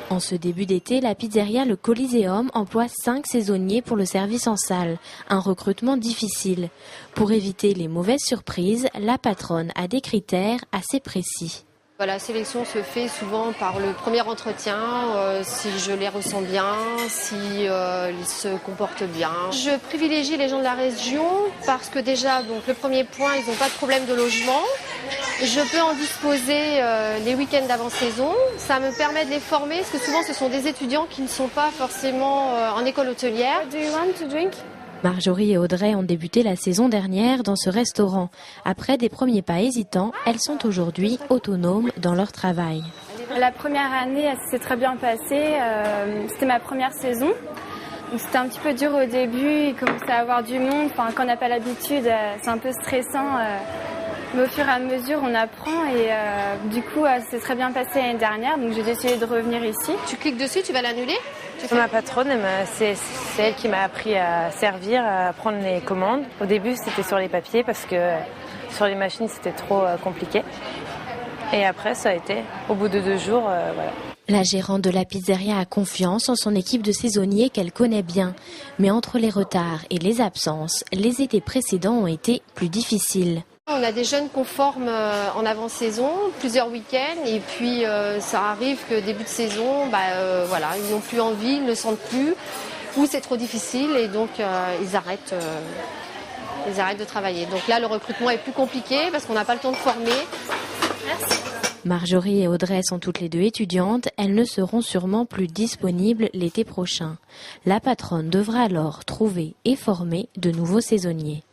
En ce début d'été, la pizzeria Le Coliseum emploie 5 saisonniers pour le service en salle. Un recrutement difficile. Pour éviter les mauvaises surprises, la patronne a des critères assez précis. La sélection se fait souvent par le premier entretien, si je les ressens bien, si ils se comportent bien. Je privilégie les gens de la région parce que déjà, donc, le premier point, ils n'ont pas de problème de logement. Je peux en disposer les week-ends d'avant-saison. Ça me permet de les former parce que souvent ce sont des étudiants qui ne sont pas forcément en école hôtelière. Do you want to drink? Marjorie et Audrey ont débuté la saison dernière dans ce restaurant. Après des premiers pas hésitants, elles sont aujourd'hui autonomes dans leur travail. La première année, elle s'est très bien passée. C'était ma première saison. C'était un petit peu dur au début. Il commençait à avoir du monde. Quand on n'a pas l'habitude, c'est un peu stressant. Mais au fur et à mesure, on apprend et du coup, c'est très bien passé l'année dernière. Donc j'ai décidé de revenir ici. Tu cliques dessus, tu vas l'annuler? Ma patronne, c'est elle qui m'a appris à servir, à prendre les commandes. Au début, c'était sur les papiers parce que sur les machines, c'était trop compliqué. Et après, ça a été, au bout de 2 jours, voilà. La gérante de la pizzeria a confiance en son équipe de saisonniers qu'elle connaît bien. Mais entre les retards et les absences, les étés précédents ont été plus difficiles. On a des jeunes qu'on forme en avant-saison, plusieurs week-ends, et puis ça arrive que début de saison, voilà, ils n'ont plus envie, ils ne le sentent plus, ou c'est trop difficile, et donc ils arrêtent de travailler. Donc là, le recrutement est plus compliqué parce qu'on n'a pas le temps de former. Merci. Marjorie et Audrey sont toutes les deux étudiantes, elles ne seront sûrement plus disponibles l'été prochain. La patronne devra alors trouver et former de nouveaux saisonniers.